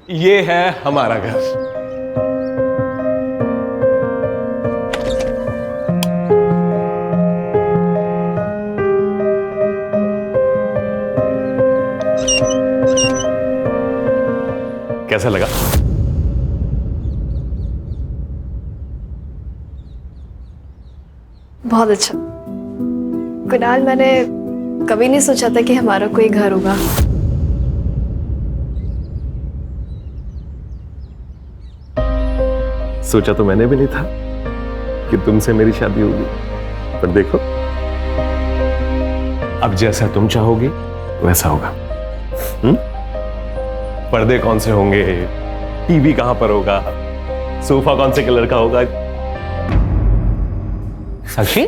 ये है हमारा घर। कैसा लगा? बहुत अच्छा। कुणाल, मैंने कभी नहीं सोचा था कि हमारा कोई घर होगा। सोचा तो मैंने भी नहीं था कि तुमसे मेरी शादी होगी, पर देखो अब जैसा तुम चाहोगी वैसा होगा। पर्दे कौन से होंगे, टीवी कहां पर होगा, सोफा कौन से कलर का होगा। साक्षी,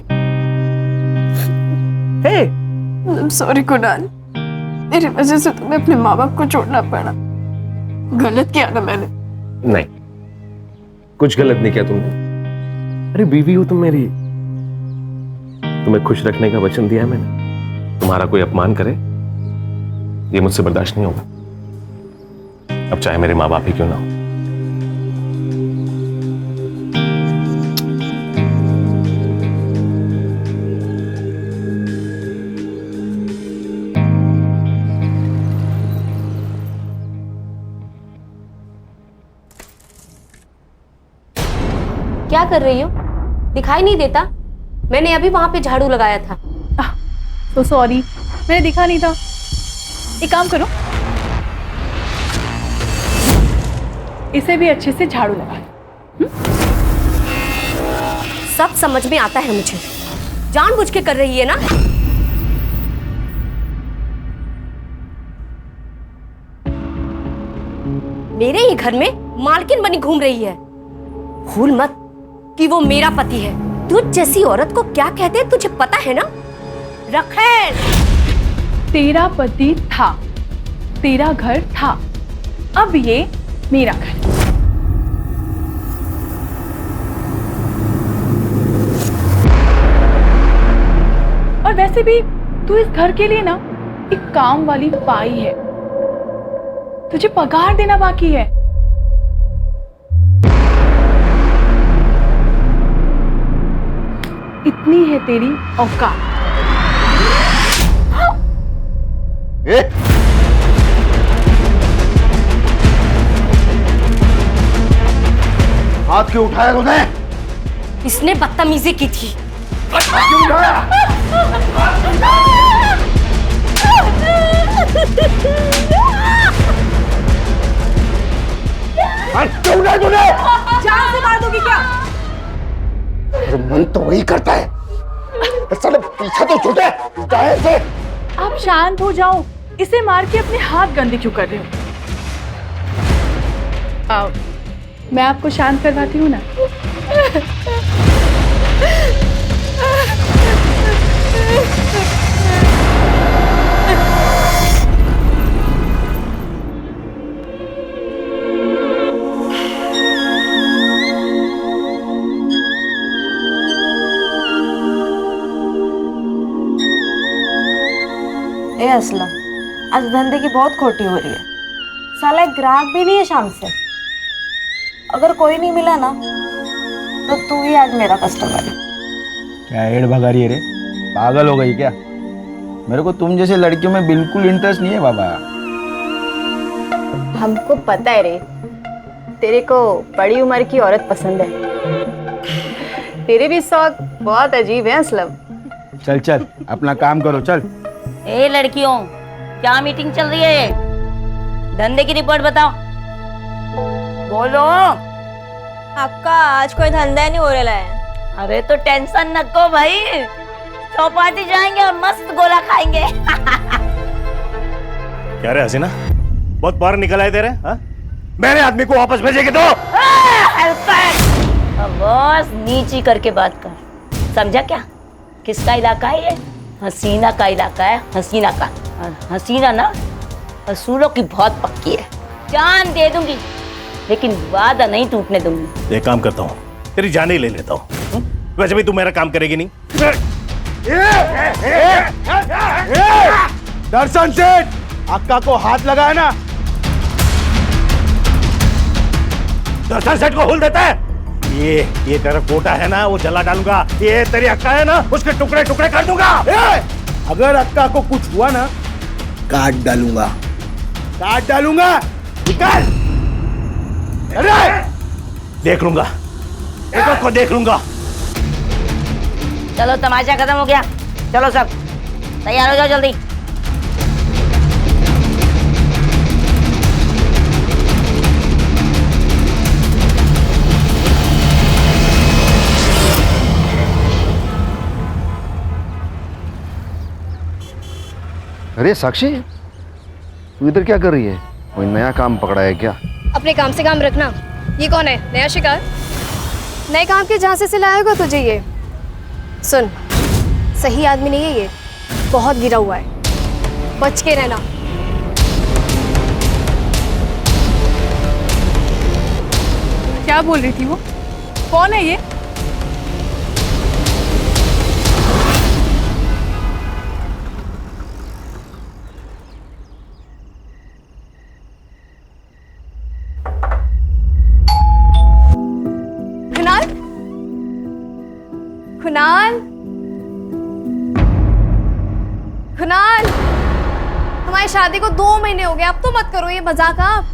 हे, सॉरी कुणाल, मेरी वजह से तुम्हें अपने माँ बाप को छोड़ना पड़ा। गलत किया ना मैंने? नहीं, कुछ गलत नहीं किया तुमने। अरे बीवी हो तुम मेरी, तुम्हें खुश रखने का वचन दिया है मैंने। तुम्हारा कोई अपमान करे ये मुझसे बर्दाश्त नहीं होगा, अब चाहे मेरे माँ बाप ही क्यों ना हो। क्या कर रही हो? दिखाई नहीं देता? मैंने अभी वहां पे झाड़ू लगाया था। तो सॉरी, मैंने दिखा नहीं था। एक काम करो, इसे भी अच्छे से झाड़ू लगा। सब समझ में आता है मुझे, जानबूझ के कर रही है ना? मेरे ही घर में मालकिन बनी घूम रही है। भूल मत कि वो मेरा पति है। तुझ जैसी औरत को क्या कहते हैं तुझे पता है ना? रखेल, तेरा पति था, तेरा घर था, अब ये मेरा घर। और वैसे भी तू इस घर के लिए ना एक काम वाली बाई है, तुझे पगार देना बाकी है। इतनी है तेरी औकात। हाथ क्यों उठाया तूने? इसने बदतमीजी की थी। क्यों उठाया? हाथ क्यों उठाया तूने? जान से मार दोगी क्या? मन तो वही करता है, साले पीछा तो छूटे जाए से। आप शांत हो जाओ, इसे मार के अपने हाथ गंदे क्यों कर रहे हो? आओ, मैं आपको शांत करवाती हूँ ना। ए असलम, आज धंधे की बहुत खोटी हो रही है। साला एक ग्राहक भी नहीं है शाम से। अगर कोई नहीं मिला ना तो तू ही आज मेरा कस्टमर है। क्या एड भगा रही है रे? पागल हो गई क्या? मेरे को तुम जैसे लड़कियों में बिल्कुल इंटरेस्ट नहीं है बाबा। हमको पता है रे, तेरे को बड़ी उम्र की औरत पसंद है। तेरे भी शौक बहुत अजीब है असलम। चल चल अपना काम करो, चल। ए लड़कियों, क्या मीटिंग चल रही है? धंधे की रिपोर्ट बताओ। बोलो। आपका आज कोई धंधा नहीं हो रहा है। अरे तो टेंशन न को भाई, चौपाटी जाएंगे और मस्त गोला खाएंगे। क्या रे हसीना, बहुत बाहर निकल आए तेरे? हाँ? मेरे आदमी को वापस भेजेंगे तो? बॉस नीची करके बात कर, समझा क्या? किसका इलाका है ये? हसीना का इलाका है, हसीना का। और हसीना ना असूलों की बहुत पक्की है। जान दे दूंगी लेकिन वादा नहीं टूटने दूंगी। एक काम करता हूँ, तेरी जान ही ले लेता हूँ। वैसे भी तू मेरा काम करेगी नहीं। दर्शन सेठ, अक्का को हाथ लगाया ना? सनसेट को हुल देता है। ये तेरा कोटा है ना, वो जला डालूंगा। ये तेरी अक्का है ना, उसके टुकड़े टुकड़े कर दूंगा। अगर अक्का को कुछ हुआ ना, काट डालूंगा, काट डालूंगा। निकाल। अरे देख लूंगा, एक को देख लूंगा। चलो तमाशा खत्म हो गया, चलो सब तैयार हो जाओ जल्दी। अरे साक्षी, तू इधर क्या कर रही है? कोई नया काम पकड़ा है क्या? अपने काम से काम रखना। ये कौन है? नया शिकार? नए काम के झांसे से लाया होगा तुझे ये। सुन, सही आदमी नहीं है ये, बहुत गिरा हुआ है, बच के रहना। क्या बोल रही थी वो? कौन है ये? कुणाल, कुणाल, कुणाल, हमारी शादी को 2 महीने हो गए, अब तो मत करो ये मजाक आप।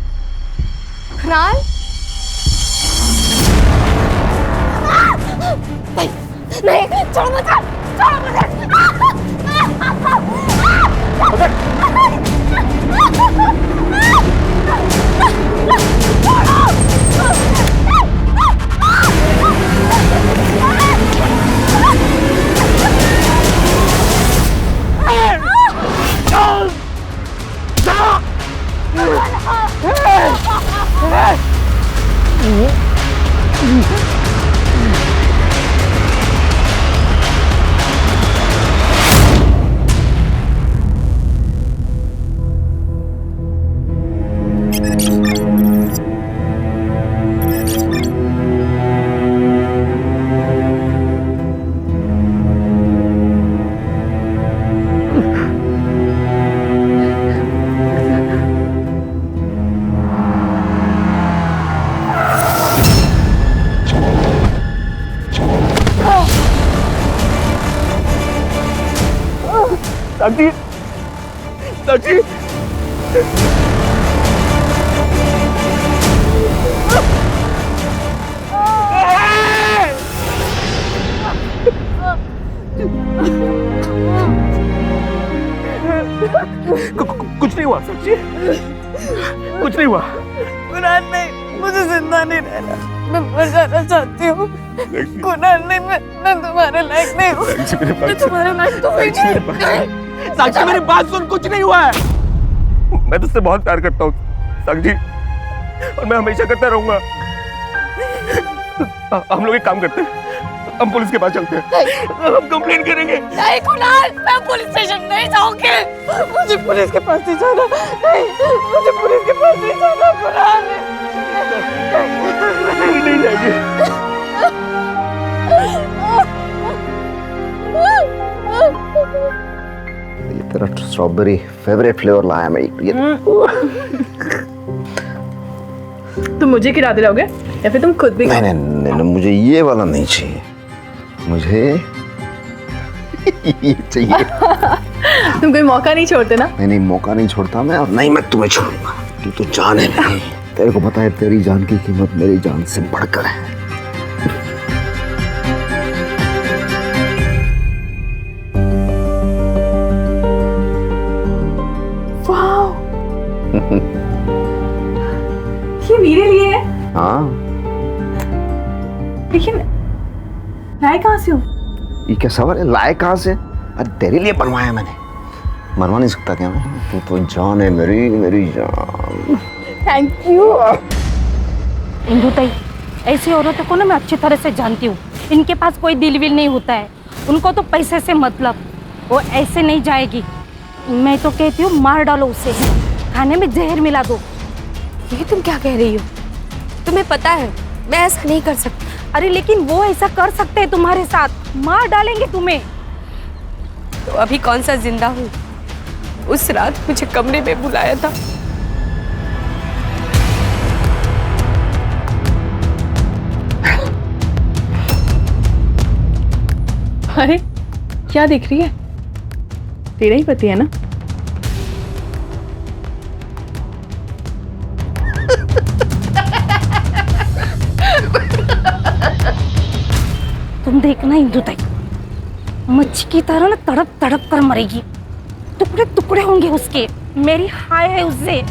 कुणाल, नहीं, छोड़ मुझे, छोड़ मुझे। साक्षी, साक्षी, कुछ नहीं हुआ साक्षी, कुछ नहीं हुआ। कुणाल नहीं, मुझे जिंदा नहीं रहना, मैं मर जाना चाहती हूँ। कुणाल नहीं, मैं तुम्हारे लायक नहीं हूँ, मैं तुम्हारे लायक तो हुई नहीं। साक्षी मेरी बात सुन, कुछ नहीं हुआ है। मैं तुझसे बहुत प्यार करता हूँ साक्षी, और मैं हमेशा करता रहूंगा। हम लोग एक काम करते हैं, हम पुलिस के पास चलते हैं, हम कंप्लेंट करेंगे। नहीं कुणाल, मैं पुलिस स्टेशन नहीं जाऊंगी, मुझे पुलिस के पास नहीं जाना। नहीं, मुझे पुलिस के पास नहीं जाना कुणाल। नहीं जाएंगे। ये तेरा स्ट्रॉबेरी फेवरेट फ्लेवर लाया मैं। ये तुम मुझे खिला दिलाओगे या फिर तुम खुद भी? नहीं, नहीं, नहीं, नहीं, मुझे ये वाला नहीं चाहिए, मुझे ये चाहिए। तुम कोई मौका नहीं छोड़ते ना? नहीं, नहीं, मौका नहीं छोड़ता मैं, और नहीं मैं तुम्हें छोड़ूंगा। तू तो जान है नहीं, तेरे को पता है तेरी जान की कीमत मेरी जान से बढ़कर है। ये मेरे लिए है? हाँ, लेकिन लाए कहाँ से हो? ये क्या सवाल है, लाए कहाँ से? अरे तेरे लिए बनवाया मैंने, मरवा नहीं सकता क्या मैं? तू तो जान है मेरी, मेरी जान। Thank you. इंदु ताई, ऐसी औरतों को ना मैं अच्छी तरह से जानती हूँ, इनके पास कोई दिल विल नहीं होता है, उनको तो पैसे से मतलब, वो ऐसे नहीं जाएगी। मैं तो कहती हूँ मार डालो उसे, खाने में जहर मिला दो। ये तुम क्या कह रही हो? तुम्हें पता है मैं ऐसा नहीं कर सकती। अरे लेकिन वो ऐसा कर सकते हैं तुम्हारे साथ, मार डालेंगे तुम्हें। तो अभी कौन सा जिंदा हूँ? उस रात मुझे कमरे में बुलाया था, अरे क्या देख रही है? तेरा ही पति है ना? तुम देखना इंदु ताई, मच्छी की तरह ना तड़प तड़प कर मरेगी, टुकड़े टुकड़े होंगे उसके। मेरी हाय है उससे।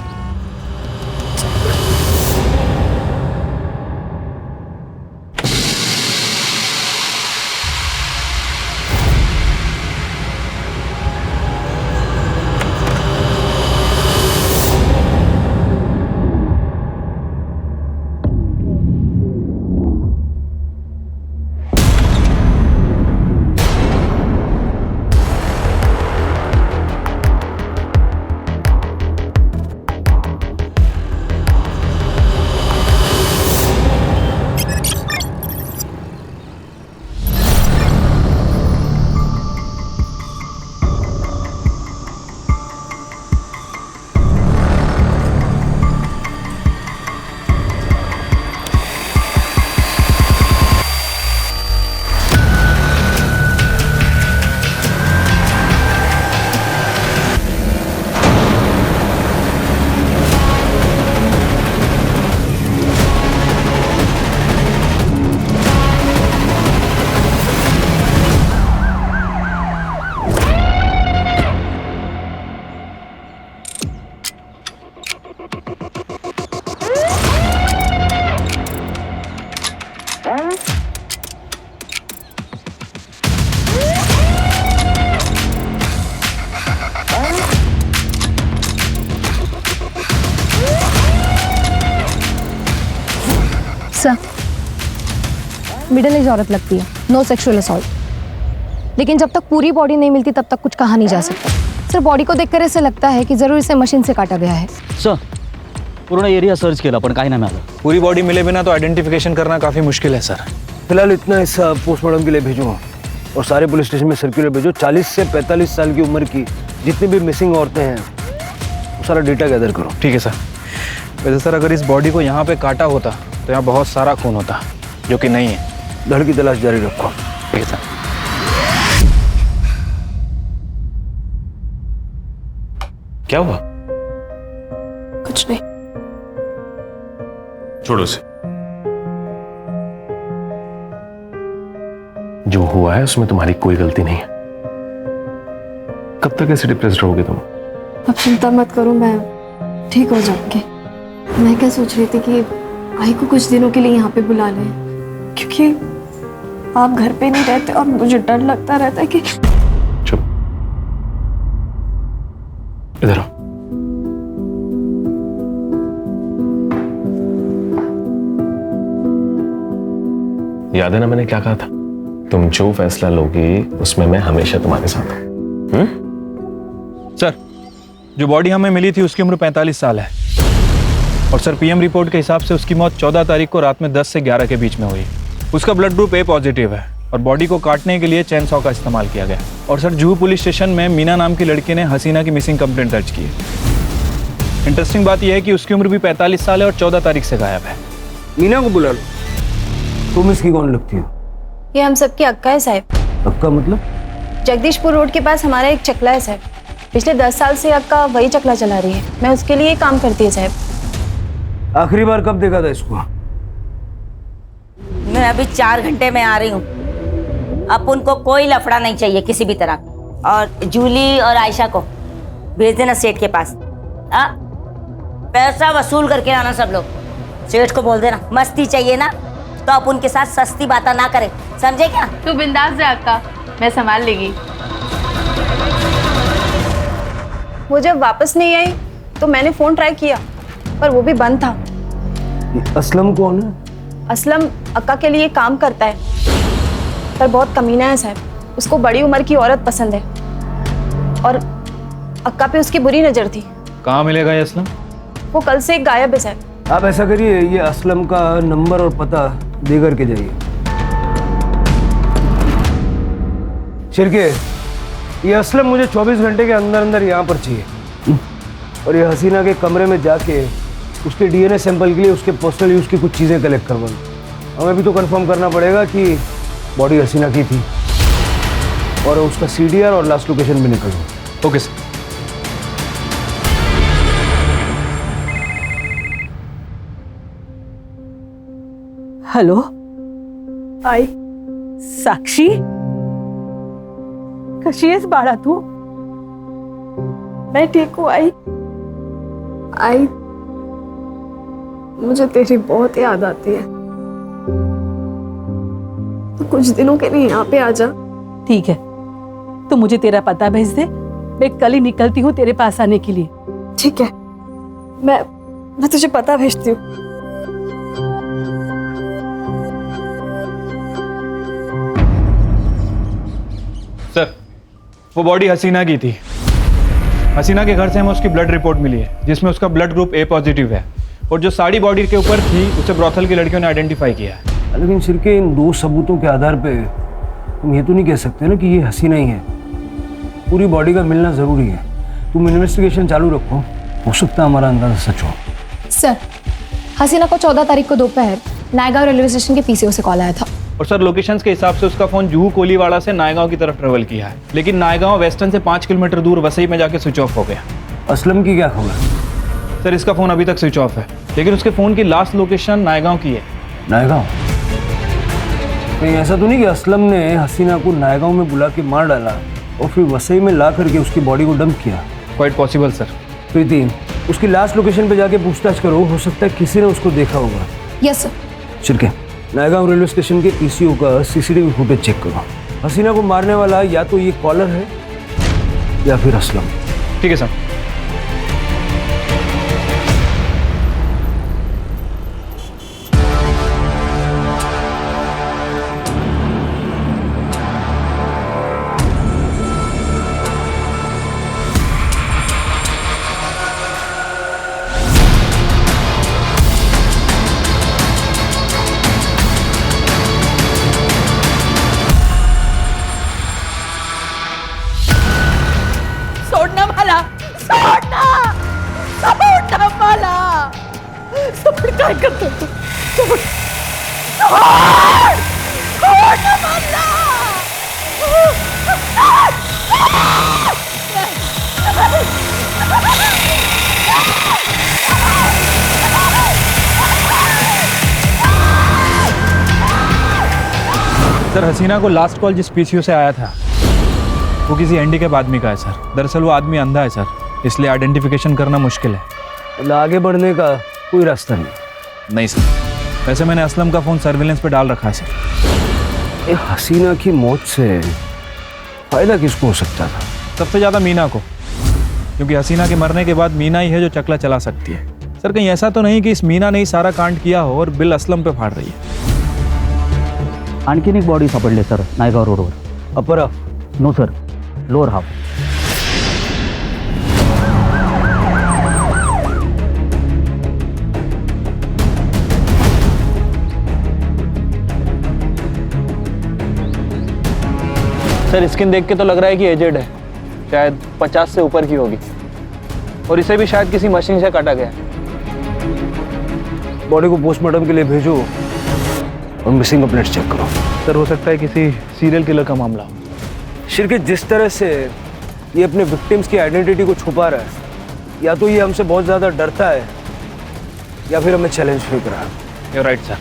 सर, मिडिल एज औरत लगती है, नो सेक्सुअल असॉल्ट, लेकिन जब तक पूरी बॉडी नहीं मिलती तब तक कुछ कहा नहीं जा सकता। सर, बॉडी को देखकर ऐसे लगता है कि जरूर इसे मशीन से काटा गया है। सर, पूर्ण एरिया सर्च केला पण काही नाही मिळालं। पूरी बॉडी मिले बिना तो आइडेंटिफिकेशन करना काफ़ी मुश्किल है सर। फिलहाल इतना हिस्सा पोस्टमार्टम के लिए भेजूंगा और सारे पुलिस स्टेशन में सर्कुलर भेजो। 40 से 45 साल की उम्र की जितनी भी मिसिंग औरतें हैं वो सारा डेटा गैदर करो। ठीक है सर। वैसे सर, अगर इस बॉडी को यहाँ पे काटा होता तो यहाँ बहुत सारा खून होता, जो कि नहीं है। धड़ की तलाश जारी रखो। ठीक है सर। क्या हुआ? कुछ नहीं। छोड़ो उसे। जो हुआ है उसमें तुम्हारी कोई गलती नहीं है। कब तक ऐसे डिप्रेस्ड रहोगे तुम? अब चिंता मत करो, मैं ठीक हो जाऊंगी। मैं क्या सोच रही थी कि आई को कुछ दिनों के लिए यहाँ पे बुला लें, क्योंकि आप घर पे नहीं रहते और मुझे डर लगता रहता है कि। चुप, इधर आओ। याद है ना मैंने क्या कहा था? तुम जो फैसला लोगी उसमें मैं हमेशा तुम्हारे साथ हूं। सर, जो बॉडी हमें मिली थी उसकी उम्र 45 साल है और सर पीएम रिपोर्ट के हिसाब से उसकी मौत 14 तारीख को रात में 10 से 11 के बीच में हुई। उसका ब्लड ग्रुप ए पॉजिटिव है और बॉडी को काटने के लिए चेन सॉ का इस्तेमाल किया गया। और सर, जुहू पुलिस स्टेशन में मीना नाम की लड़की ने हसीना की मिसिंग कंप्लेंट दर्ज की है। इंटरेस्टिंग बात यह है कि उसकी उम्र भी 45 साल है और 14 तारीख से गायब है। मीना को बुला लो। तुम इसकी कौन लगती हो? ये हम सबकी अक्का है साहब। अक्का मतलब? जगदीशपुर रोड के पास हमारा एक चकला है साहब। पिछले 10 साल से अक्का वही चकला चला रही है। मैं उसके लिए काम करती है साहब। आखिरी बार कब देखा था इसको? मैं अभी 4 घंटे में आ रही हूँ। अब उनको कोई लफड़ा नहीं चाहिए किसी भी तरह। और जूली और आयशा को भेज देना सेठ के पास। पैसा वसूल करके आना सब लोग। सेठ को बोल देना मस्ती चाहिए ना तो आप उनके साथ सस्ती बातें ना करें, समझे क्या? तू बिंदास जा अक्का, मैं संभाल लेगी। वो जब वापस नहीं आई तो मैंने फोन ट्राई किया पर वो भी बंद था। असलम कौन है? असलम अक्का के लिए काम करता है पर बहुत कमीना है साहब। उसको बड़ी उम्र की औरत पसंद है और अक्का पे उसकी बुरी नजर थी। कहाँ मिलेगा ये असलम? वो कल से गायब है साहब। आप ऐसा करिए, ये असलम का नंबर और पता दे करके जाइए। शिरके, ये असलम मुझे 24 घंटे के अंदर अंदर यहाँ पर चाहिए और ये हसीना के कमरे में जाके उसके डीएनए सैंपल के लिए उसके पर्सनल यूज की कुछ चीज़ें कलेक्ट करवाऊँ। हमें भी तो कंफर्म करना पड़ेगा कि बॉडी हसीना की थी। और उसका CDR और लास्ट लोकेशन भी निकल दो। Okay sir. हॅलो आई साक्षी, कशी आहेस बाळा तू? मैं ठीक हूँ आई। आई मुझे तेरी बहुत याद आती है, तो कुछ दिनों के लिए यहाँ पे आ जा। ठीक है, तू मुझे तेरा पता भेज दे, मैं कल ही निकलती हूँ तेरे पास आने के लिए। ठीक है, मैं तुझे पता भेजती हूँ। सर, वो बॉडी हसीना की थी। हसीना के घर से हमें उसकी ब्लड रिपोर्ट मिली है जिसमें उसका ब्लड ग्रुप A पॉजिटिव है, और जो साड़ी बॉडी के ऊपर थी उसे ब्रॉथल की लड़कियों ने आइडेंटिफाई किया है। लेकिन सिर्के इन 2 सबूतों के आधार पे तुम ये तो नहीं कह सकते ना कि ये हसीना ही है। पूरी बॉडी का मिलना जरूरी है। तुम इन्वेस्टिगेशन चालू रखो, हो सकता है हमारा अंदाजा सच हो। सर, हसीना को 14 तारीख को दोपहर नायगांव रेलवे स्टेशन के PCO से कॉल आया था। और सर, लोकेशंस के हिसाब से उसका फोन जुहू कोलीवाड़ा से नायगांव की तरफ ट्रेवल किया है, लेकिन नायगांव वेस्टर्न से 5 किलोमीटर दूर वसई में जाके स्विच ऑफ हो गया। असलम की क्या खबर? सर, इसका फोन अभी तक स्विच ऑफ है, लेकिन उसके फोन की लास्ट लोकेशन नायगांव की है। नायगांव? नहीं, ऐसा तो नहीं कि असलम ने हसीना को नायगांव में बुला के मार डाला और फिर वसई में ला करके उसकी बॉडी को डंप किया? Quite possible sir. प्रीति, उसकी लास्ट लोकेशन पे जाके पूछताछ करो, हो सकता है किसी ने उसको देखा होगा। Yes sir. Chirke, Naigaon railway station के PCO का CCTV फुटेज चेक करो। हसीना को मारने वाला या तो ये कॉलर है या फिर असलम। ठीक है सर। सोडना मला, सोडना, सोडना मला, सोड, काय करतो तू? सोड, सोड, सोडना मला. सर, हसीना को लास्ट कॉल जिस PCO से आया था वो किसी हैंडीकैप आदमी का है सर। दरअसल वो आदमी अंधा है सर, इसलिए आइडेंटिफिकेशन करना मुश्किल है। मतलब आगे बढ़ने का कोई रास्ता नहीं? नहीं सर, वैसे मैंने असलम का फ़ोन सर्विलेंस पे डाल रखा है सर। ये हसीना की मौत से फायदा किसको हो सकता था? सबसे ज़्यादा मीना को, क्योंकि हसीना के मरने के बाद मीना ही है जो चकला चला सकती है। सर, कहीं ऐसा तो नहीं कि इस मीना ने ही सारा कांड किया हो और बिल असलम पे फाड़ रही है? आणखीन एक बॉडी सापडली सर नायगाव रोडवर। Upper half? No sir, lower half. Sir, skin देख के तो लग रहा है कि एजेड है, शायद 50 से ऊपर की होगी, और इसे भी शायद किसी मशीन से काटा गया। बॉडी को पोस्टमार्टम के लिए भेजो और मिसिंग कंप्लेंट्स चेक करो। सर, हो सकता है किसी सीरियल किलर का मामला हो। शिरके, जिस तरह से ये अपने विक्टिम्स की आइडेंटिटी को छुपा रहा है, या तो ये हमसे बहुत ज़्यादा डरता है या फिर हमें चैलेंज फेंक रहा है। You're right, sir.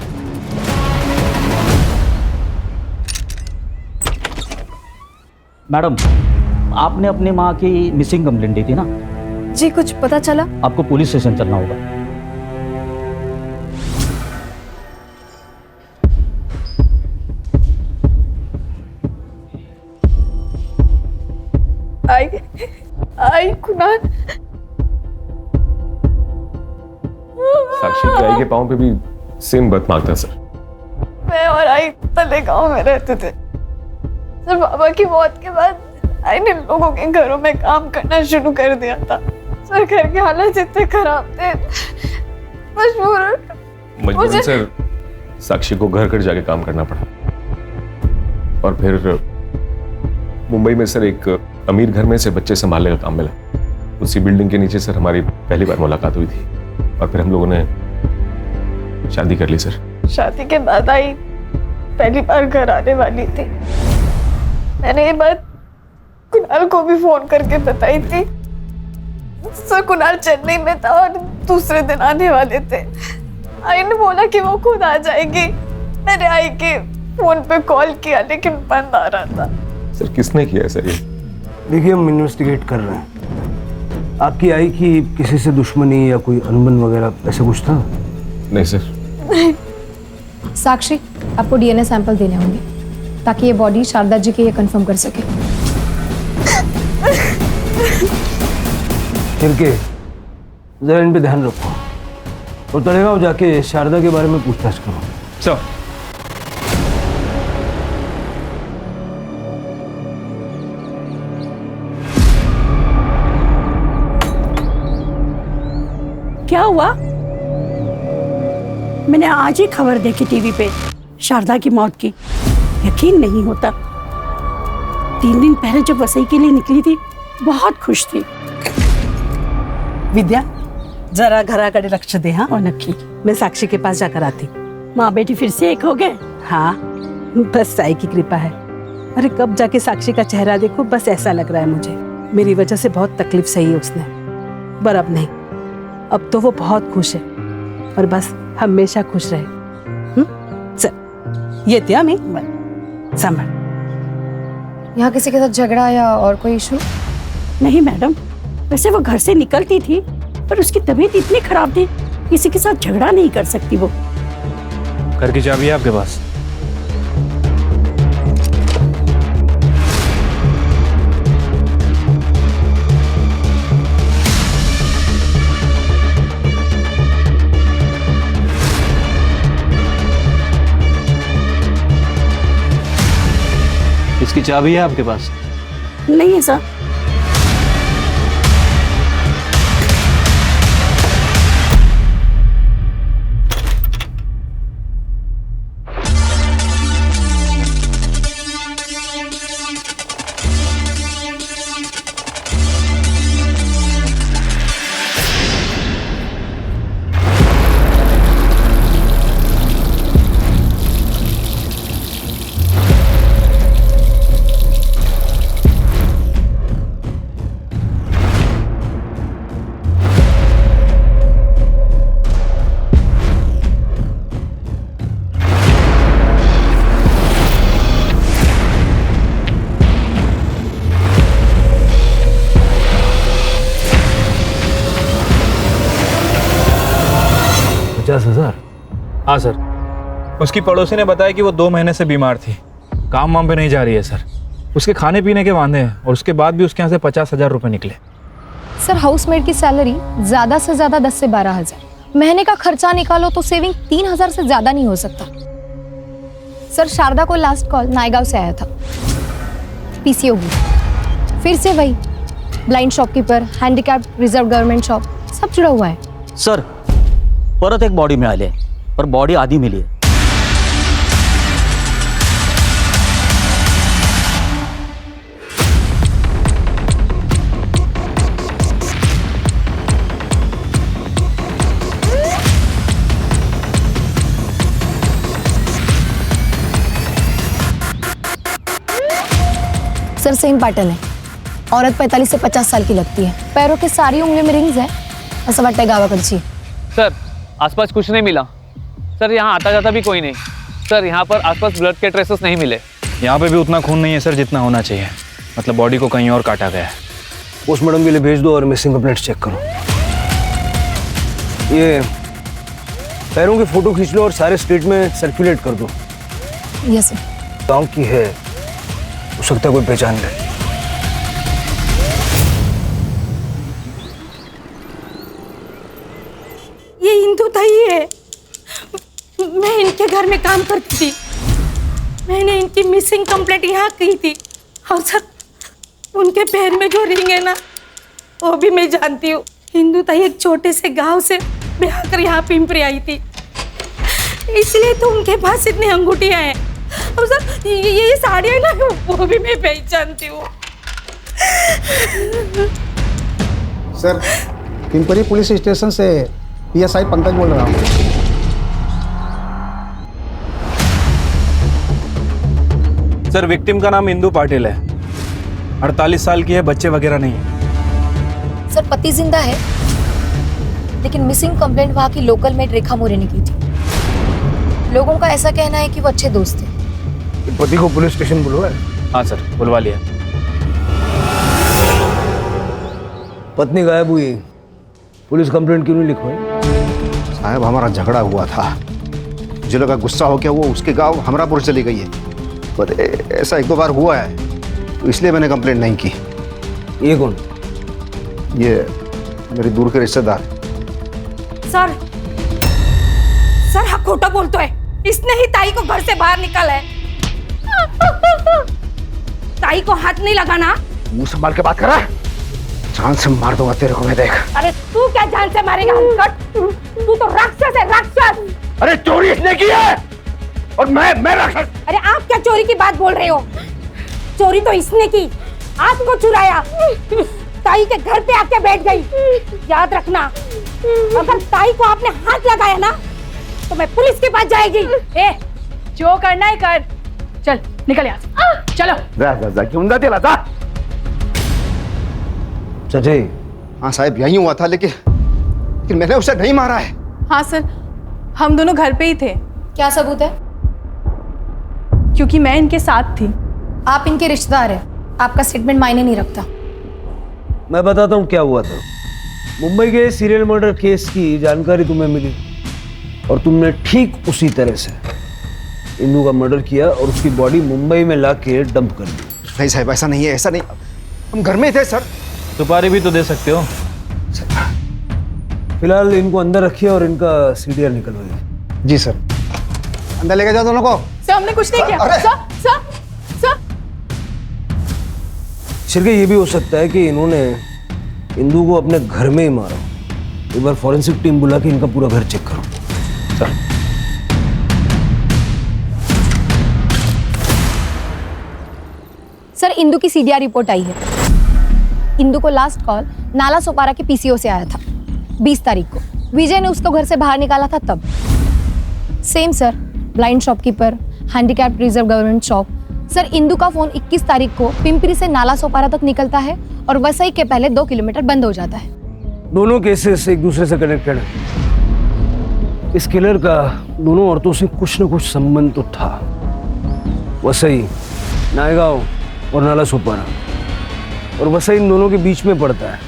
मैडम, आपने अपनी माँ की मिसिंग कंप्लेंट दी थी ना? जी, कुछ पता चला? आपको पुलिस स्टेशन चलना होगा। आई कुणाल, साक्षी की आई के पाँव पे भी सेम बर्थ मार्क था सर। मैं और आई तलेगांव में रहते थे सर। बाबा की मौत के बाद आई ने लोगों के घरों में काम करना शुरू कर दिया था सर। घर के हालात इतने खराब थे, मजबूरन सर साक्षी को घर घर जाके काम करना पड़ा, और फिर मुंबई में सर एक अमीर घर में से बच्चे संभालने का काम मिला। उसी बिल्डिंग के नीचे सर हमारी पहली बार मुलाकात हुई थी, और फिर हम लोगों ने शादी कर ली सर। शादी के बाद आई पहली बार घर आने वाली थी। मैंने ये बात कुणाल को भी फोन करके बताई थी। सर कुणाल चेन्नई में था और दूसरे दिन आने वाले थे। आई ने बोला कि वो खुद आ जाएगी। मैंने आई के फोन पे कॉल किया लेकिन बंद आ रहा था। सर किसने किया ऐसा ये? देखिए हम इन्वेस्टिगेट कर रहे हैं। आपकी आई की किसी से दुश्मनी या कोई अनबन वगैरह ऐसा कुछ था? नहीं सर। साक्षी, आपको डीएनए सैंपल देने होंगे ताकि ये बॉडी शारदा जी की ये कंफर्म कर सके। छिड़के, जरा इन पे ध्यान रखो और तलेगांव जाके शारदा के बारे में पूछताछ करो। सर क्या हुआ? मैंने आज ही खबर देखी टीवी पे शारदा की मौत की। यकीन नहीं होता। 3 दिन पहले जब वसई के लिए निकली थी बहुत खुश थी। विद्या, जरा घराकडे लक्ष दे। हाँ, और नक्की, मैं साक्षी के पास जाकर आती। माँ बेटी फिर से एक हो गए। हाँ, बस साई की कृपा है। अरे कब जाके साक्षी का चेहरा देखो, बस ऐसा लग रहा है मुझे मेरी वजह से बहुत तकलीफ सही है उसने। पर अब नहीं, अब तो वो बहुत खुश है और बस हमेशा खुश रहे। चल ये त्या मैं संभाल। यहाँ किसी के साथ झगड़ा या और कोई इशू? नहीं मैडम, वैसे वो घर से निकलती थी पर उसकी तबीयत इतनी खराब थी, किसी के साथ झगड़ा नहीं कर सकती वो। घर की चाबी है आपके पास? इसकी चाबी है आपके पास? नहीं है सर। हाँ सर, उसकी पड़ोसी ने बताया कि वो 2 महीने से बीमार थी, काम वाम पे नहीं जा रही है सर। उसके खाने पीने के वांदे हैं और उसके बाद भी उसके यहाँ से 50,000 रुपए निकले। सर हाउसमेट की सैलरी ज्यादा से ज्यादा 10 से 12,000, महीने का खर्चा निकालो तो सेविंग 3,000 से ज्यादा नहीं हो सकता। सर शारदा को लास्ट कॉल नायगांव से आया था, पीसीओ की, फिर से वही blind shopkeeper, handicap, reserve government shop, सब जुड़ा हुआ है। सर परत एक बॉडी मिळाली आहे, पर बॉडी आधी मिली आहे। सर सेम पैटर्न है, औरत 45 से 50 साल की लगती है, पैरों के सारी उंगली में रिंग्स है, असं वाटतंय गावाकडची। सर आसपास कुछ नहीं मिला सर, यहाँ आता जाता भी कोई नहीं सर, यहाँ पर आसपास ब्लड के ट्रेसेस नहीं मिले। यहाँ पे भी उतना खून नहीं है सर जितना होना चाहिए, मतलब बॉडी को कहीं और काटा गया है। पोस्टमार्टम के लिए भेज दो और मिसिंग कंप्लेंट्स चेक करो। ये पैरों की फोटो खींच लो और सारे स्टेट में सर्कुलेट कर दो। Yes sir. गाँव की है, हो सकता है कोई पहचान ले। ये इंदु ताई है, मैं इनके घर में काम करती थी। मैंने इनकी मिसिंग कंप्लेंट यहाँ की थी और सर उनके पैर में जो रिंग है ना वो भी मैं जानती हूँ। इंदु ताई एक छोटे से गांव से ब्याह कर यहाँ पिंपरी आई थी, इसलिए तो उनके पास इतनी अंगूठियाँ हैं। और सर ये साड़ी है ना वो भी मैं पहचानती हूँ। सर पिंपरी पुलिस स्टेशन से पीएसआई पंकज बोल रहा हूँ। सर विक्टिम का नाम इंदु पाटिल है, 48 साल की है, बच्चे वगैरह नहीं है। सर पति जिंदा है, लेकिन मिसिंग कंप्लेंट वहाँ की लोकल मेड रेखा मोरे ने की थी। लोगों का ऐसा कहना है कि वो अच्छे दोस्त थे। पति को पुलिस स्टेशन बुलवाया? हाँ सर, बुलवा लिया। पत्नी गायब हुई, पुलिस कंप्लेंट क्यों नहीं लिखवाई? साहब हमारा झगड़ा हुआ था, मुझे लगा गुस्सा हो गया, वो उसके गांव हमरापुर चली गई है, पर ऐसा एक दो बार हुआ है, तो इसलिए मैंने कंप्लेंट नहीं की। ये कौन? ये मेरी दूर के रिश्तेदार। सर सर हाँ खोटा बोलते है, इसने ही ताई को घर से बाहर निकाला है। ताई को हाथ नहीं लगाना। मुंह संभाल के बात कर रहा है, जान से मार दूंगा तेरे को मैं, देख। अरे तू क्या जान से मारेगा? तू तो राक्षस है, राक्षस। अरे चोरी इसने की है और मैं राक्षस? अरे आप क्या चोरी की बात बोल रहे हो? चोरी तो इसने की, आपको चुराया, ताई के घर पे आके बैठ गई। याद रखना, अगर ताई को आपने हाथ लगाया ना तो मैं पुलिस के पास जाएगी। ए, जो करना है कर, चल निकल यहाँ से, चलो। जा क्यों ना तेला था? सच्चाई? हाँ साहब यही हुआ था, लेकिन मैंने उसे नहीं मारा है। हाँ सर, हम दोनों घर पे ही थे। क्या सबूत है? क्योंकि मैं इनके साथ थी। आप इनके रिश्तेदार हैं, आपका स्टेटमेंट मायने नहीं रखता। मैं बताता हूँ क्या हुआ था। मुंबई के सीरियल मर्डर केस की जानकारी तुम्हें मिली और तुमने ठीक उसी तरह से इंदू का मर्डर किया और उसकी बॉडी मुंबई में लाके डंप कर दी। नहीं साहब ऐसा नहीं है, ऐसा नहीं, हम घर में थे सर। सुपारी भी तो दे सकते हो। फिलहाल इनको अंदर रखिए और इनका सीडीआर निकलवाइए। जी सर। अंदर लेके जाओ दोनों को। सर हमने कुछ नहीं किया। सर शिरके ये भी हो सकता है कि इन्होंने इंदू को अपने घर में ही मारा। एक बार फॉरेंसिक टीम बुला के इनका पूरा घर चेक करो। सर सर इंदू की सीडीआर रिपोर्ट आई है। इंदू को लास्ट कॉल नाला सोपारा के पीसीओ से आया था 20 तारीख को। विजय ने उसको घर से बाहर निकाला था तब। Same sir, blind shopkeeper, handicapped reserve government shop. Sir Indu का फोन 21 तारीख को पिंपरी से नाला सोपारा तक निकलता है और वसई के पहले 2 किलोमीटर बंद हो जाता है। दोनों केसेस एक दूसरे से कनेक्टेड है। इस किलर का दोनों औरतों से कुछ न कुछ संबंध तो था। वसई, नायगांव और नाला सोपारा, और वसई इन दोनों के बीच में पड़ता है।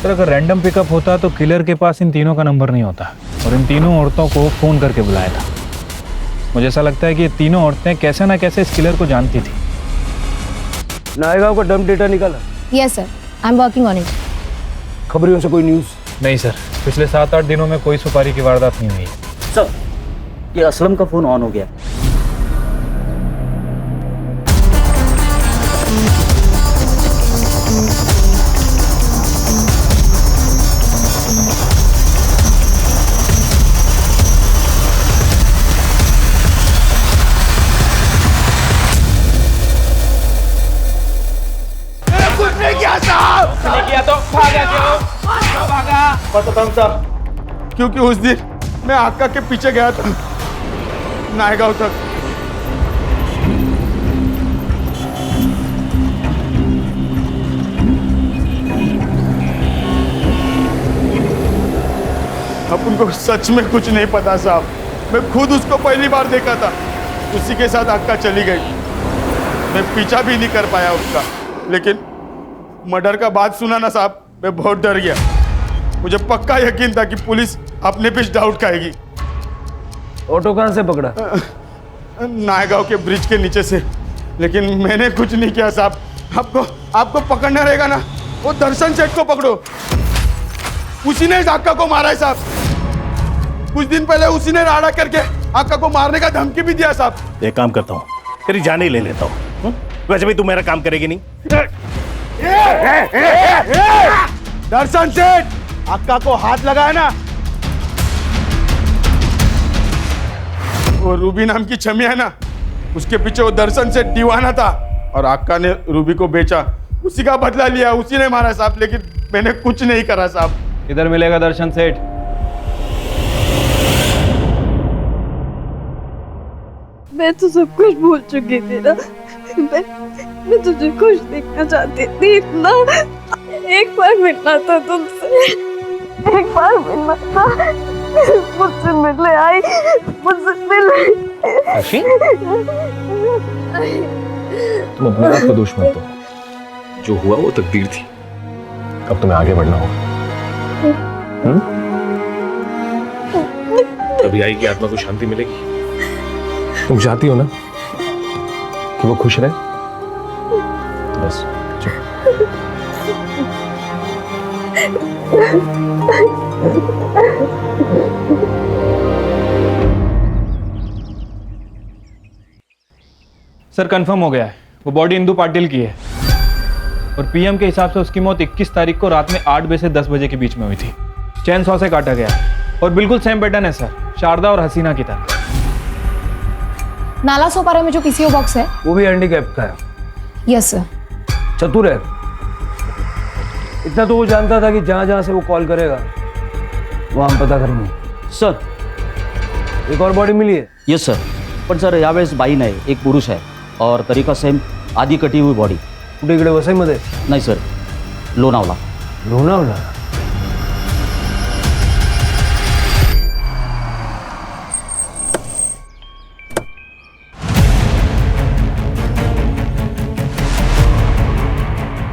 सर अगर रैंडम पिकअप होता तो किलर के पास इन तीनों का नंबर नहीं होता और इन तीनों औरतों को फोन करके बुलाया था। मुझे ऐसा लगता है कि ये तीनों औरतें कैसे ना कैसे इस किलर को जानती थी। नायगांव का डंप डेटा निकाला? Yes sir, I am working on it. खबरियों से कोई न्यूज़? नहीं सर, पिछले 7-8 दिनों में कोई सुपारी की वारदात नहीं हुई। सर ये असलम का फोन ऑन हो गया। क्योंकि उस दिन मैं आका के पीछे गया था नायगांव तक। अब उनको सच में कुछ नहीं पता साहब। मैं खुद उसको पहली बार देखा था, उसी के साथ आका चली गई। मैं पीछा भी नहीं कर पाया उसका, लेकिन मर्डर का बात सुना ना साहब, मैं बहुत डर गया। मुझे पक्का यकीन था कि पुलिस अपने पे डाउट खाएगी। ऑटो कहाँ से पकड़ा? नायगांव के ब्रिज के नीचे से, लेकिन मैंने कुछ नहीं किया साहब। आपको पकड़ना रहेगा ना, वो दर्शन सेठ को पकड़ो, उसी ने आका को मारा है साहब। कुछ दिन पहले उसी ने राड़ा करके आका को मारने का धमकी भी दिया साहब। एक काम करता हूँ, तेरी जान ही ले लेता हूँ। वैसे भी तू मेरा काम करेगी नहीं। दर्शन सेठ, आका को हाथ लगाया ना, वो रूबी नाम की छमिया है ना, उसके पीछे वो दर्शन सेठ दीवाना था और आका ने रूबी को बेचा, उसी का बदला लिया, उसी ने मारा साहब। लेकिन मैंने कुछ नहीं करा साहब। इधर मिलेगा दर्शन सेठ। मैं तो सब कुछ भूल चुकी थी ना। मैं तुझे खुश देखना चाहती थी इतना। एक बार मिलना था तुमसे, एक बार मिलना था। मुझसे मिलने आई, मुझसे मिले। तुम अपने आप को दोष मत दो, जो हुआ वो तकदीर थी। अब तुम्हें आगे बढ़ना होगा। तभी आएगी आत्मा को शांति मिलेगी। तुम चाहती हो ना कि वो खुश रहे, तो बस चुप। सर कंफर्म हो गया है, वो बॉडी इंदु पाटिल की है और पीएम के हिसाब से उसकी मौत 21 तारीख को रात में 8 बजे से 10 बजे के बीच में हुई थी। चैन सॉ से काटा गया और बिल्कुल सेम पैटर्न है सर, शारदा और हसीना की तरह। नाला सोपारा में जो पीसीओ बॉक्स है वो भी हैंडीकैप का है। Yes sir. चतुर है, इतना तो वो जानता था कि जहां जहां से वो कॉल करेगा वहां हम पता करेंगे। सर एक और बॉडी मिली है? यस सर, पण सर यावेळेस बाई नाही, एक पुरुष आहे और तरीका सेम, आधी कटी हुई बॉडी। कुठे इकडे वसईमध्ये? नाही सर, लोणावला। लोणावला?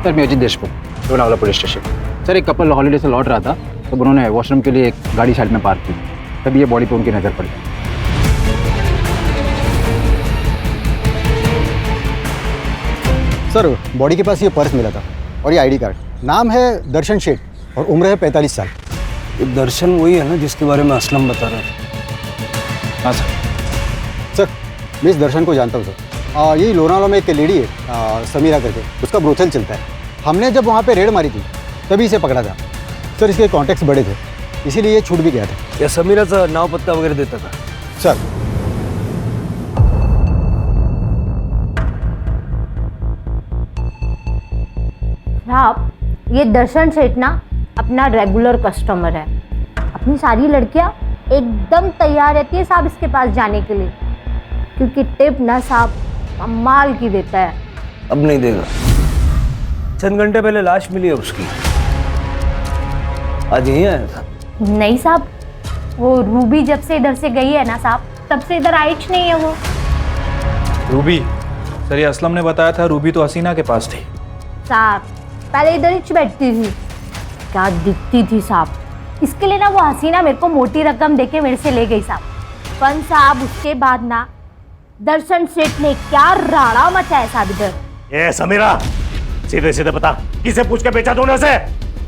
सर मैं Ajit Deshmukh, Lonavala police station. Sir एक कपल हॉलीडे से लौट रहा था, तब उन्होंने वॉशरूम के लिए एक गाड़ी साइड में पार्क की, तभी ये बॉडी पे उनकी नज़र पड़ी। सर बॉडी के पास ये पर्स मिला था और ये आईडी कार्ड। नाम है दर्शन शेठ और उम्र है 45 साल। ये दर्शन वही है ना जिसके बारे में असलम बता रहा था? हाँ सर। सर मैं इस दर्शन को जानता हूँ सर। यही लोनावला में एक लेडी है समीरा करके, उसका ब्रोथल चलता है। हमने जब वहाँ पे रेड मारी थी तभी इसे पकड़ा था। सर इसके कॉन्टैक्ट्स बड़े थे, इसीलिए ये छूट भी गया था। या समीराचा नाव पत्ता वगैरह देता था? सर साहब, ये दर्शन सेठ ना अपना रेगुलर कस्टमर है। अपनी सारी लड़कियां एकदम तैयार रहती है साहब इसके पास जाने के लिए, क्योंकि टिप ना साहब कमाल की देता है। अब नहीं देगा। चंद घंटे पहले लाश मिली है उसकी, आज यहीं आया था। नहीं साहब, वो रूबी जब से इधर से गई है ना साहब, तब से इधर आई नहीं है वो। रूबी? सर ये असलम ने बताया था रूबी तो हसीना के पास थी। साहब पहले इधर ही बैठती थी, क्या दिखती थी साहब। इसके लिए ना वो हसीना मेरे को मोटी रकम देके मेरे से ले गई साहब। पण साहब उसके बाद ना दर्शन सेठ ने क्या राड़ा मचाया साहब इधर। ए समीरा, सीधे सीधे बता, किसे पूछ के बेचा तूने उसे?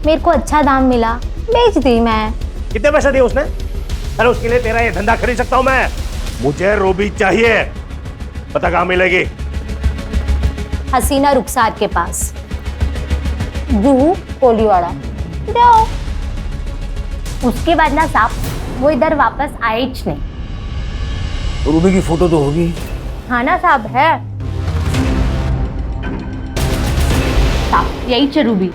मेरे को अच्छा दाम मिला, बेच दी मैं। कितने पैसे दिए उसने? अरे उसके लिए तेरा ये धंधा खरीद सकता हूँ मैं। मुझे रूबी चाहिए, पता कहाँ मिलेगी? हसीना रुखसार के पास, जूहू कोलीवाड़ा। जाओ। उसके बाद ना साहब वो इधर वापस आए ही नहीं। रूबी की फोटो तो होगी? हाँ ना साहब, है साहब, यही च रूबी।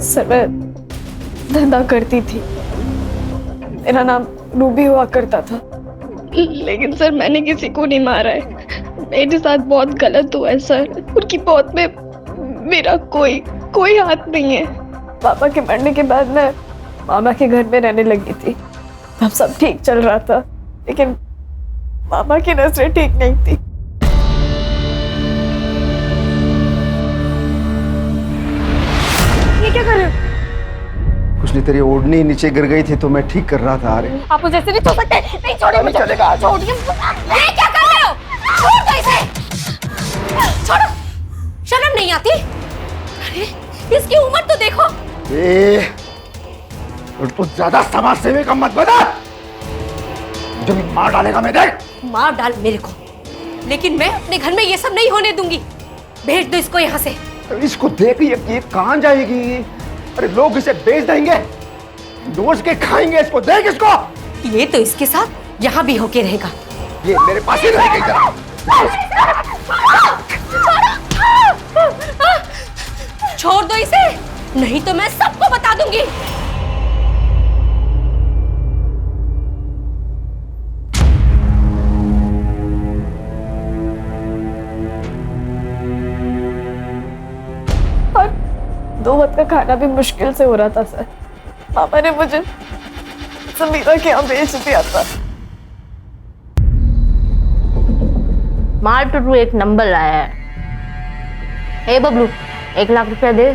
सर मैं धंधा करती थी, मेरा नाम रूबी हुआ करता था, लेकिन सर मैंने किसी को नहीं मारा है। मेरे साथ बहुत गलत हुआ है सर। उनकी मौत में मेरा कोई हाथ नहीं है। पापा के मरने के बाद मैं मामा के घर में रहने लगी थी, तब सब ठीक चल रहा था, लेकिन मामा की नजरें ठीक नहीं थी। ये क्या कर रहे हो? कुछ नहीं, तेरी ओढ़नी नीचे गिर गई थी तो मैं ठीक कर रहा था। अरे आप मुझे ऐसे नहीं छोड़ सकते। नहीं छोड़िए मुझे। चलेगा, छोड़िए। क्या कर रहे हो? छोड़ दो इसे। छोड़ो। शर्म नहीं आती? अरे इसकी उम्र तो देखो। तो ज्यादा समाज सेवी का मत बना, जो भी मार डालेगा मैं। देख मार डाल मेरे को, लेकिन मैं अपने घर में ये सब नहीं होने दूंगी। भेज दो इसको यहाँ से। इसको देख, ये कहाँ जाएगी? अरे लोग इसे बेच देंगे, दोस्त के खाएंगे इसको। देख इसको। ये तो इसके साथ यहाँ भी होके रहेगा। ये मेरे पास ही रहेगा इधर। छोड़ दो इसे, नहीं तो मैं सबको बता दूंगी। और 2 वक्त का खाना भी मुश्किल से हो रहा था सर। पापा ने मुझे समीरा के यहाँ भेज दिया था। मार टू एक नंबर लाया है। हे बबलू, 1 लाख रुपया दे।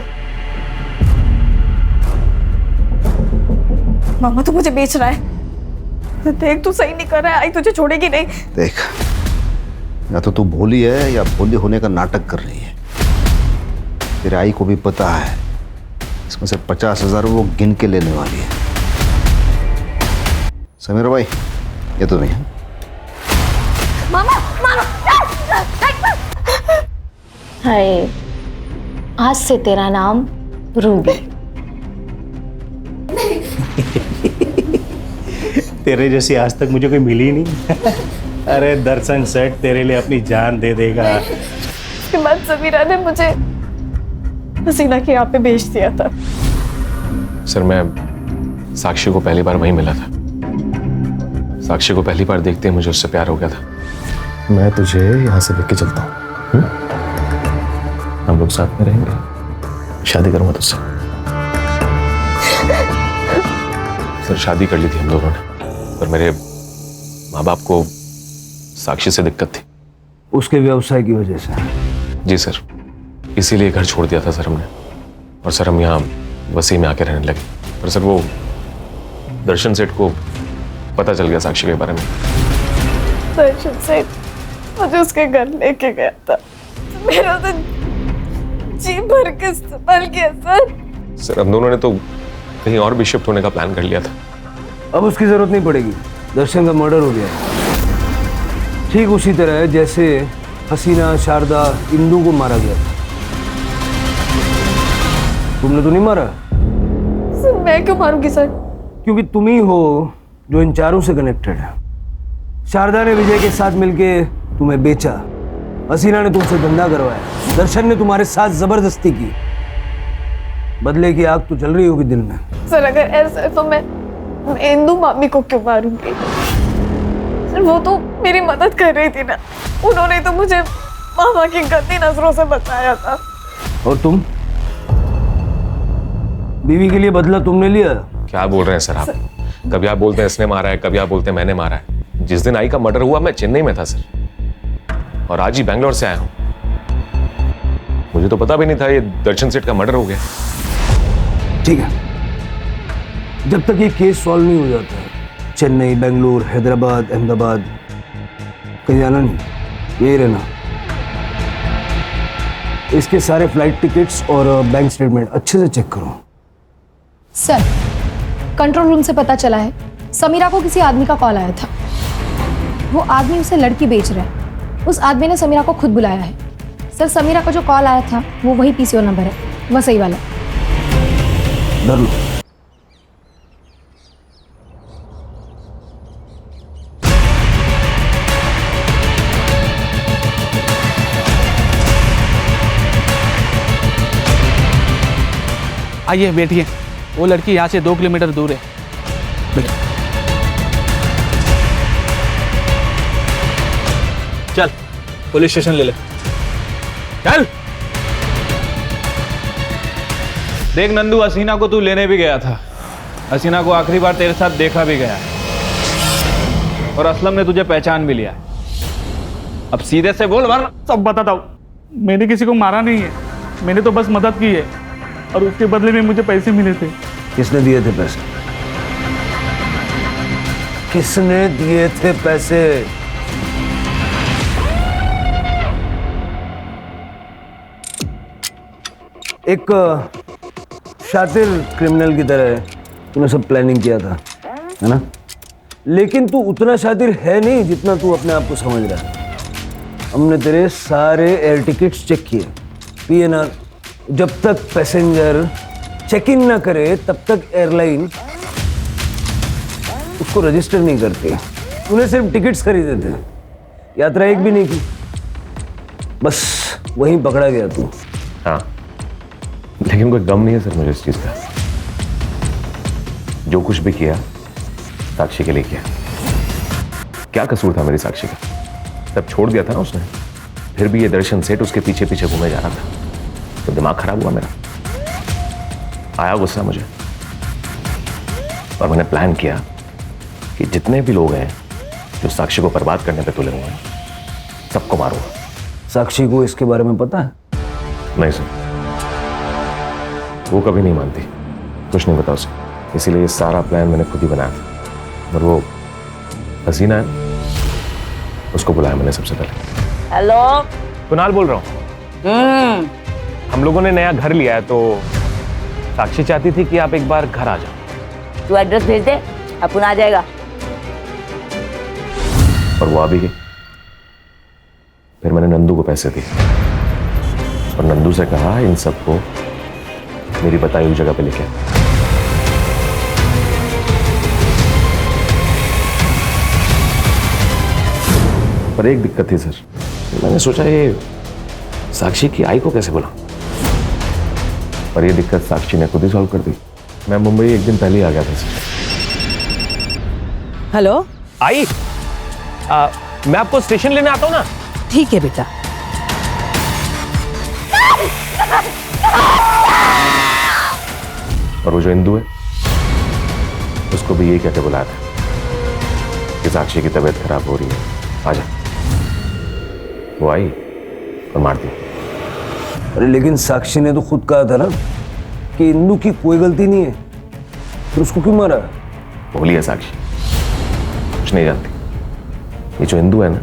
मामा तू मुझे बेच रहा है। देख तू सही नहीं कर रहा है, आई तुझे छोड़ेगी नहीं। देख, या तो तू भोली है या भोली होने का नाटक कर रही है। तेरे आई को भी पता है इसमें से 50,000 वो गिन के लेने वाली है। समीरा भाई, ये तो नहीं है। मामा मामा, हाय, आज से तेरा नाम रूबी। तेरे जैसी आज तक मुझे कोई मिली नहीं। अरे दर्शन सेठ तेरे लिए अपनी जान दे देगा। उसके बाद समीरा ने मुझे हसीना के यहाँ पे भेज दिया था। सर, मैं साक्षी को पहली बार वहीं मिला था। साक्षी को पहली बार देखते ही मुझे उससे प्यार हो गया था। मैं तुझे यहाँ से लेके चलता हूँ, हम लोग साथ में रहेंगे, शादी करूंगा तुझसे। सर, शादी कर ली थी हम दोनों ने, पर मेरे माँ बाप को साक्षी से दिक्कत थी। उसके व्यवसाय की वजह से? जी सर, इसीलिए घर छोड़ दिया था सर हमने। और सर, हम यहाँ वसी में आके रहने लगे। पर सर, वो दर्शन सेठ को पता चल गया साक्षी के बारे में। दर्शन सेठ मुझे उसके घर लेके गया था। मेरा तो जी भर के इस्तेमाल किया सर। सर, हम दोनों ने तो कहीं और भी शिफ्ट होने का प्लान कर लिया था। अब उसकी जरूरत नहीं पड़ेगी, दर्शन का मर्डर हो गया। ठीक उसी तरह जैसे हसीना, शारदा, इंदू को मारा गया था। तुमने तो नहीं मारा? सर, मैं क्यों मारूंगी सर? क्योंकि तुम ही हो जो इन चारों से कनेक्टेड है। शारदा ने विजय के साथ मिलके तुम्हें बेचा, हसीना ने तुमसे धंधा करवाया, दर्शन ने तुम्हारे साथ जबरदस्ती की। बदले की आग तो जल रही होगी दिल में। सर, अगर ऐसा है तो मैं इंदू मामी को क्यों मारूंगी? सर, वो तो मेरी मदद कर रही थी ना। उन्होंने तो मुझे मामा की गंदी नजरों से बचाया था। और तुम? बीवी के लिए बदला तुमने लिया? क्या बोल रहे हैं सर आप? कभी आप बोलते हैं इसने मारा है, कभी आप बोलते हैं मैंने मारा है। जिस दिन आई का मर्डर हुआ मैं चेन्नई में था सर, और आज ही बैंगलोर से आया हूं। मुझे तो पता भी नहीं था ये दर्शन सेठ का मर्डर हो गया। ठीक है, जब तक ये केस सॉल्व नहीं हो जाता, चेन्नई, बेंगलुरु, हैदराबाद, अहमदाबाद कहीं जाना नहीं, यही रहना। इसके सारे फ्लाइट टिकट्स और बैंक स्टेटमेंट अच्छे से चेक करो। सर, कंट्रोल रूम से पता चला है समीरा को किसी आदमी का कॉल आया था। वो आदमी उसे लड़की बेच रहा है। उस आदमी ने समीरा को खुद बुलाया है। सर, समीरा का जो कॉल आया था वो वही पीसीओ नंबर है, वह सही वाला। डर लो। आइए बैठिए, वो लड़की यहाँ से 2 किलोमीटर दूर है। चल पुलिस स्टेशन ले ले, चल। देख नंदू, हसीना को तू लेने भी गया था। हसीना को आखिरी बार तेरे साथ देखा भी गया, और असलम ने तुझे पहचान भी लिया। अब सीधे से बोल, वरना सब बताता हूँ। मैंने किसी को मारा नहीं है, मैंने तो बस मदद की है, और उसके बदले में मुझे पैसे मिले थे। किसने दिए थे पैसे? किसने दिए थे पैसे? एक शातिर क्रिमिनल की तरह तूने सब प्लानिंग किया था, है ना? लेकिन तू उतना शातिर है नहीं जितना तू अपने आप को समझ रहा है। हमने तेरे सारे एयर टिकट्स चेक किए, पीएनआर। जब तक पैसेंजर चेक इन ना करे तब तक एयरलाइन उसको रजिस्टर नहीं करती। तूने सिर्फ टिकट्स खरीदे थे, यात्रा एक भी नहीं की, बस वहीं पकड़ा गया तू। हाँ, लेकिन कोई गम नहीं है सर मुझे इस चीज का। जो कुछ भी किया साक्षी के लिए किया। क्या कसूर था मेरी साक्षी का? तब छोड़ दिया था ना उसने, फिर भी ये दर्शन सेठ उसके पीछे पीछे घूमे जा रहा था, तो दिमाग खराब हुआ मेरा। आया गुस्सा मुझे और मैंने प्लान किया कि जितने भी लोग हैं जो साक्षी को बर्बाद करने पे तुले हुए हैं, सबको मारूंगा। साक्षी को इसके बारे में पता है? नहीं सर, वो कभी नहीं मानती, कुछ नहीं पता उसे, इसीलिए ये सारा प्लान मैंने खुद ही बनाया था। और वो हसीना है, उसको बुलाया मैंने सबसे पहले। हेलो, कुणाल बोल रहा हूँ। हम लोगों ने नया घर लिया है, तो साक्षी चाहती थी कि आप एक बार घर आ जाओ। तू एड्रेस भेज दे, अपन आ जाएगा। और वो आ भी गई। फिर मैंने नंदू को पैसे दिए और नंदू से कहा इन सबको मेरी बताई हुई जगह पे लेके आ। पर एक दिक्कत थी सर, मैंने सोचा ये साक्षी की आई को कैसे बुलाऊं, पर ये दिक्कत साक्षी ने खुद ही सॉल्व कर दी। मैं मुंबई एक दिन पहले ही आ गया था सर। हेलो आई, मैं आपको स्टेशन लेने आता हूँ ना। ठीक है बेटा। और वो जो इंदू है, उसको भी यही कहते बुलाया था कि साक्षी की तबीयत खराब हो रही है, आजा। वो आई और मार दी। अरे लेकिन साक्षी ने तो खुद कहा था ना कि इंदू की कोई गलती नहीं है, फिर उसको क्यों मारा? भोली है साक्षी, कुछ नहीं जानती। ये जो इंदू है ना,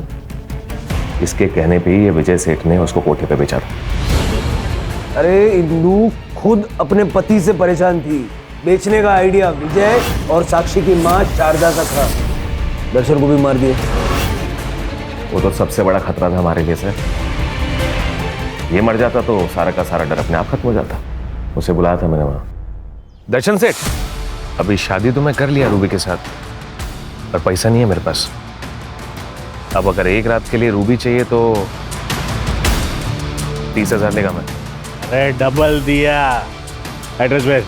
इसके कहने पे ही ये विजय सेठ ने उसको कोठे पे बेचा था। अरे इंदू खुद अपने पति से परेशान थी, बेचने का आइडिया विजय और साक्षी की मां शारदा का था। दर्शन को भी मार दिया। वो तो सबसे बड़ा खतरा था हमारे लिए सर। ये मर जाता तो सारा का सारा डर अपने आप खत्म हो जाता। उसे बुलाया था मैंने वहां। दर्शन सेठ, अभी शादी तो मैं कर लिया रूबी के साथ, पर पैसा नहीं है मेरे पास। अब अगर एक रात के लिए रूबी चाहिए तो 30,000 लेगा मैं। अरे डबल दिया। एड्रेस भेज।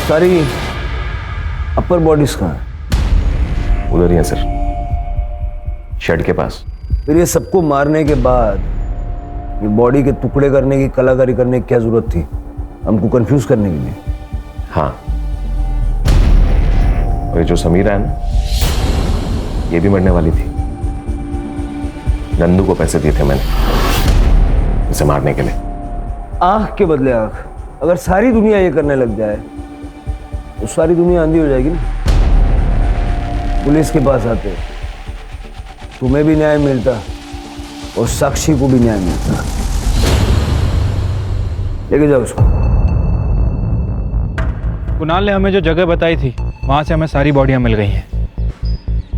सारी अपर बॉडीज कहाँ है? उधर ही है सर, शेड के पास। फिर ये सबको मारने के बाद ये बॉडी के टुकड़े करने की कलाकारी करने की क्या जरूरत थी? हमको कंफ्यूज करने के लिए। हाँ, और ये जो समीरा है ना, ये भी मरने वाली थी। नंदू को पैसे दिए थे मैंने इसे मारने के लिए। आंख के बदले आंख। अगर सारी दुनिया ये करने लग जाए तो सारी दुनिया अंधी हो जाएगी ना। पुलिस के पास आते तुम्हें भी न्याय मिलता और साक्षी को भी न्याय मिलता। लेके जाओ उसको। कुणाल ने हमें जो जगह बताई थी, वहां से हमें सारी बॉडियां मिल गई हैं।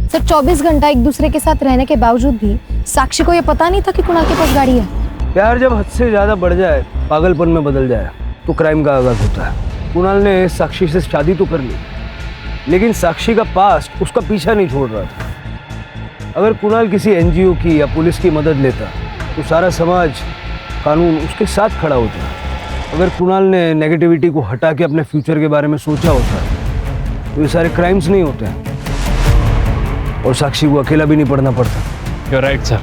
सर 24 घंटा एक दूसरे के साथ रहने के बावजूद भी साक्षी को ये पता नहीं था कि कुणाल के पास गाड़ी है। प्यार जब हद से ज्यादा बढ़ जाए, पागलपन में बदल जाए, तो क्राइम का आगाज होता है। कुणाल ने साक्षी से शादी तो कर ली, लेकिन साक्षी का पास्ट उसका पीछा नहीं छोड़ रहा था। अगर कुणाल किसी एनजीओ की या पुलिस की मदद लेता तो सारा समाज, कानून उसके साथ खड़ा होता। अगर कुणाल ने नेगेटिविटी को हटा के अपने फ्यूचर के बारे में सोचा होता तो ये सारे क्राइम्स नहीं होते और साक्षी को अकेला भी नहीं पड़ना पड़ता। You're right, sir.